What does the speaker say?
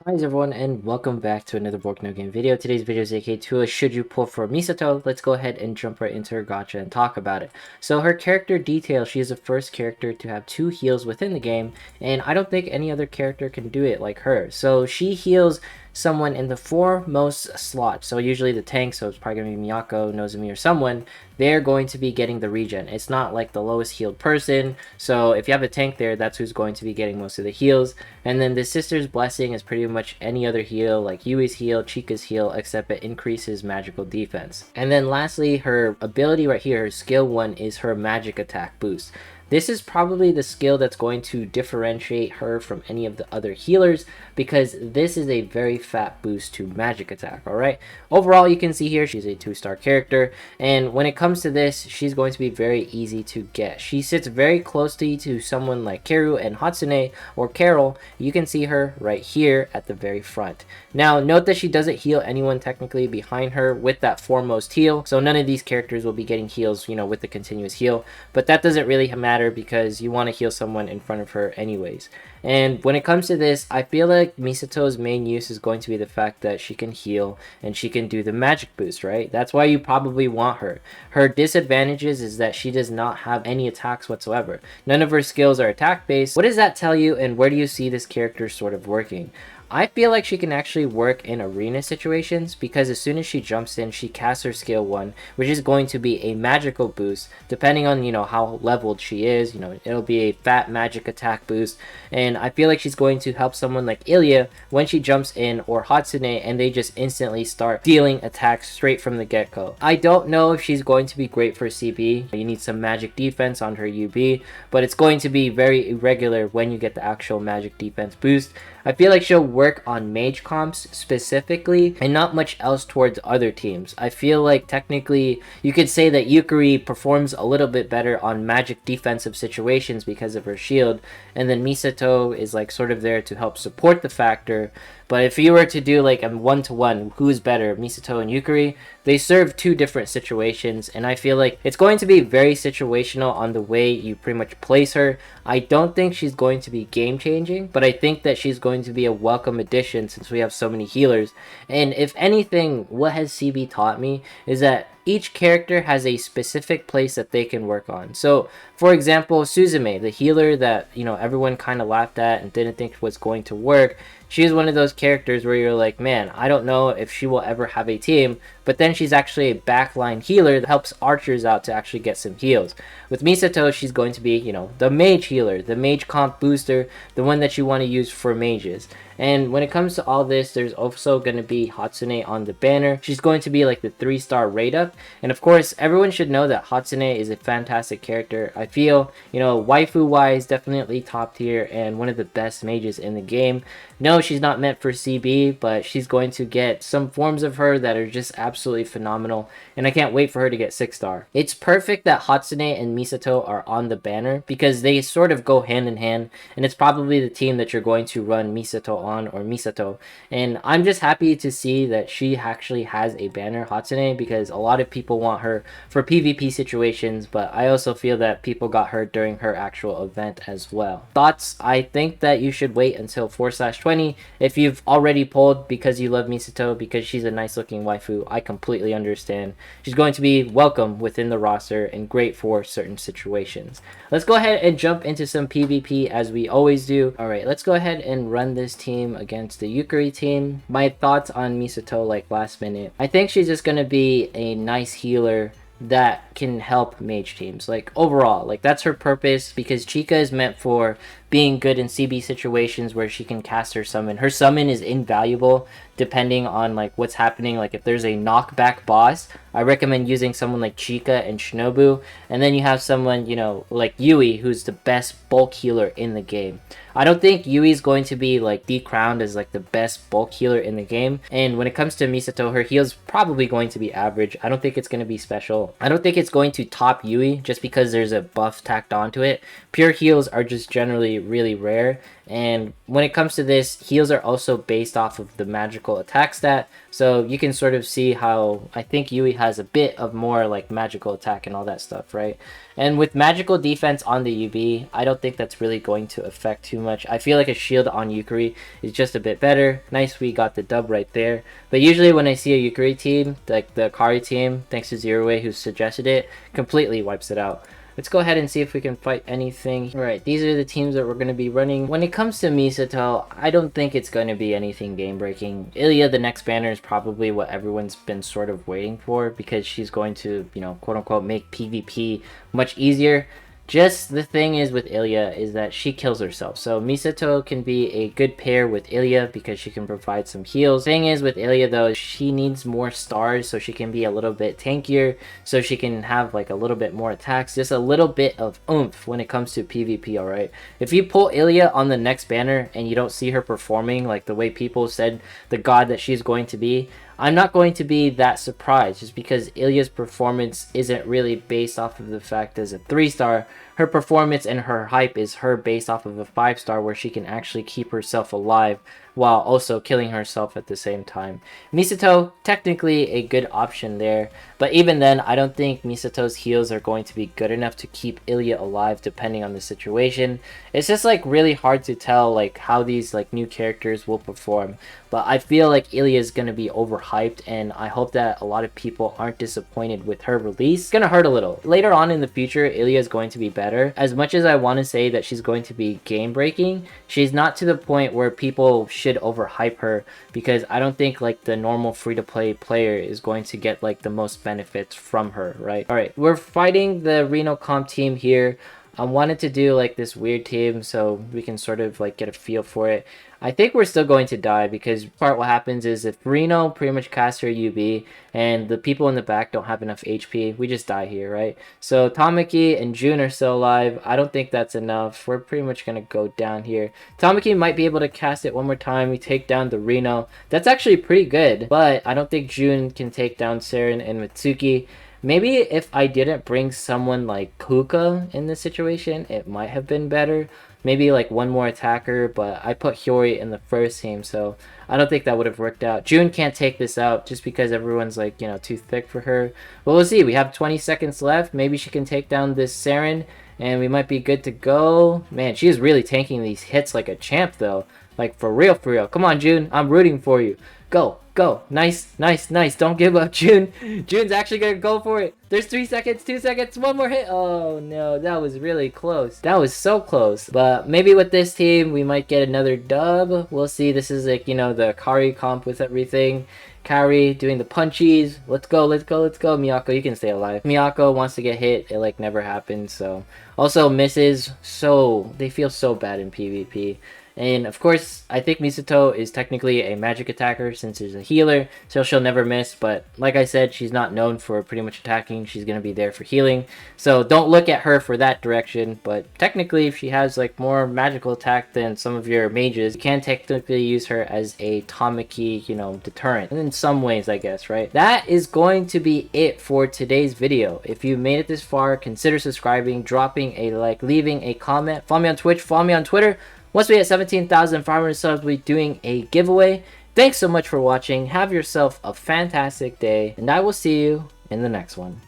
Hi everyone, and welcome back to another Bork No Game video. Today's video is AK2 should you pull for Misato. Let's go ahead and jump right into her gacha and talk about it. So her character detail, she is the first character to have 2 heals within the game, and I don't think any other character can do it like her. So she heals someone in the foremost slot. So usually the tank, so it's probably going to be Miyako, Nozomi, or someone, they're going to be getting the regen. It's not like the lowest healed person. So if you have a tank there, that's who's going to be getting most of the heals. And then the Sister's Blessing is pretty much any other heal, like Yui's heal, Chika's heal, except it increases magical defense. And then lastly, her ability right here, her skill 1, is her magic attack boost. This is probably the skill that's going to differentiate her from any of the other healers because this is a very fat boost to magic attack, alright? Overall, you can see here she's a 2-star character, and when it comes to this, she's going to be very easy to get. She sits very closely to someone like Karu and Hatsune or Carol. You can see her right here at the very front. Now, note that she doesn't heal anyone technically behind her with that foremost heal, so none of these characters will be getting heals, with the continuous heal, but that doesn't really matter because you want to heal someone in front of her anyways. And when it comes to this, I feel like Misato's main use is going to be the fact that she can heal and she can do the magic boost, right? That's why you probably want her. Her disadvantages is that she does not have any attacks whatsoever. None of her skills are attack based. What does that tell you, and where do you see this character sort of working? I feel like she can actually work in arena situations because as soon as she jumps in, she casts her skill 1, which is going to be a magical boost depending on, how leveled she is. It'll be a fat magic attack boost, and I feel like she's going to help someone like Ilya when she jumps in, or Hatsune, and they just instantly start dealing attacks straight from the get-go. I don't know if she's going to be great for CB. You need some magic defense on her UB, but it's going to be very irregular when you get the actual magic defense boost. I feel like she'll work on mage comps specifically and not much else towards other teams. I feel like technically you could say that Yukari performs a little bit better on magic defensive situations because of her shield, and then Misato is like sort of there to help support the factor. But if you were to do like a 1-to-1, who's better, Misato and Yukari, they serve 2 different situations, and I feel like it's going to be very situational on the way you pretty much place her. I don't think she's going to be game changing, but I think that she's going to be a welcome addition since we have so many healers. And if anything, what has CB taught me is that each character has a specific place that they can work on. So, for example, Suzume, the healer that, everyone kind of laughed at and didn't think was going to work, she is one of those characters where you're like, man, I don't know if she will ever have a team, but then she's actually a backline healer that helps archers out to actually get some heals. With Misato, she's going to be, the mage healer, the mage comp booster, the one that you want to use for mages. And when it comes to all this, there's also going to be Hatsune on the banner. She's going to be like the 3-star rate up. And of course, everyone should know that Hatsune is a fantastic character. I feel, waifu-wise, definitely top tier and one of the best mages in the game. No, she's not meant for CB, but she's going to get some forms of her that are just absolutely phenomenal. And I can't wait for her to get 6-star. It's perfect that Hatsune and Misato are on the banner because they sort of go hand in hand. And it's probably the team that you're going to run Misato on, or Misato. And I'm just happy to see that she actually has a banner, Hatsune, because a lot of people want her for PvP situations, but I also feel that people got her during her actual event as well. Thoughts? I think that you should wait until 4/20 if you've already pulled because you love Misato because she's a nice looking waifu. I completely understand. She's going to be welcome within the roster and great for certain situations. Let's go ahead and jump into some PvP as we always do. Alright, let's go ahead and run this team against the Yukari team. My thoughts on Misato, like last minute. I think she's just going to be a nice healer that can help mage teams. Like overall, like that's her purpose because Chika is meant for being good in CB situations where she can cast her summon. Her summon is invaluable depending on like what's happening. Like if there's a knockback boss, I recommend using someone like Chika and Shinobu, and then you have someone, like Yui, who's the best bulk healer in the game. I don't think Yui is going to be like decrowned as like the best bulk healer in the game, and when it comes to Misato, her heal's probably going to be average. I don't think it's going to be special. I don't think it's going to top Yui just because there's a buff tacked onto it. Pure heals are just generally really rare. And when it comes to this, heals are also based off of the magical attack stat. So you can sort of see how I think Yui has a bit of more like magical attack and all that stuff, right? And with magical defense on the UB, I don't think that's really going to affect too much. I feel like a shield on Yukari is just a bit better. Nice, we got the dub right there. But usually when I see a Yukari team, like the Akari team, thanks to Zeroway who suggested it, completely wipes it out. Let's go ahead and see if we can fight anything. Alright, these are the teams that we're going to be running. When it comes to Misato, I don't think it's going to be anything game-breaking. Ilya, the next banner, is probably what everyone's been sort of waiting for because she's going to, you know, quote-unquote make PvP much easier. Just the thing is with Ilya is that she kills herself. So Misato can be a good pair with Ilya because she can provide some heals. Thing is with Ilya though, she needs more stars so she can be a little bit tankier, so she can have like a little bit more attacks, just a little bit of oomph when it comes to PvP, alright? If you pull Ilya on the next banner and you don't see her performing like the way people said the god that she's going to be, I'm not going to be that surprised just because Ilya's performance isn't really based off of the fact as a 3-star. Her performance and her hype is her based off of a 5-star where she can actually keep herself alive while also killing herself at the same time. Misato, technically a good option there, but even then, I don't think Misato's heals are going to be good enough to keep Ilya alive depending on the situation. It's just like really hard to tell like how these like new characters will perform, but I feel like Ilya is going to be overhyped and I hope that a lot of people aren't disappointed with her release. It's going to hurt a little. Later on in the future, Ilya is going to be better. As much as I want to say that she's going to be game breaking, she's not to the point where people should overhype her because I don't think like the normal free-to-play player is going to get like the most benefits from her, right? Alright, we're fighting the Reno comp team here. I wanted to do like this weird team so we can sort of like get a feel for it. I think we're still going to die because what happens is if Reno pretty much casts her UB and the people in the back don't have enough HP, we just die here, right? So Tamaki and June are still alive. I don't think that's enough. We're pretty much going to go down here. Tamaki might be able to cast it one more time. We take down the Reno. That's actually pretty good, but I don't think June can take down Saren and Mitsuki. Maybe if I didn't bring someone like Kuka in this situation, it might have been better. Maybe like one more attacker, but I put Hyori in the first team, so I don't think that would have worked out. June can't take this out just because everyone's like, you know, too thick for her. But we'll see. We have 20 seconds left. Maybe she can take down this Saren, and we might be good to go. Man, she is really tanking these hits like a champ, though. Like, for real, for real. Come on, June. I'm rooting for you. Go, go. Nice, nice, nice. Don't give up, June. June's actually going to go for it. There's 3 seconds, 2 seconds, one more hit. Oh, no. That was really close. That was so close. But maybe with this team, we might get another dub. We'll see. This is like, you know, the Kari comp with everything. Kari doing the punchies. Let's go, let's go, let's go. Miyako, you can stay alive. Miyako wants to get hit. It like never happens. So also misses. So they feel so bad in PvP. And of course, I think Misato is technically a magic attacker since she's a healer, so she'll never miss. But like I said, she's not known for pretty much attacking. She's going to be there for healing. So don't look at her for that direction. But technically, if she has like more magical attack than some of your mages, you can technically use her as a Tamaki, you know, deterrent. And in some ways, I guess, right? That is going to be it for today's video. If you made it this far, consider subscribing, dropping a like, leaving a comment. Follow me on Twitch, follow me on Twitter. Once we hit 17,500 subs, we'll be doing a giveaway. Thanks so much for watching. Have yourself a fantastic day, and I will see you in the next one.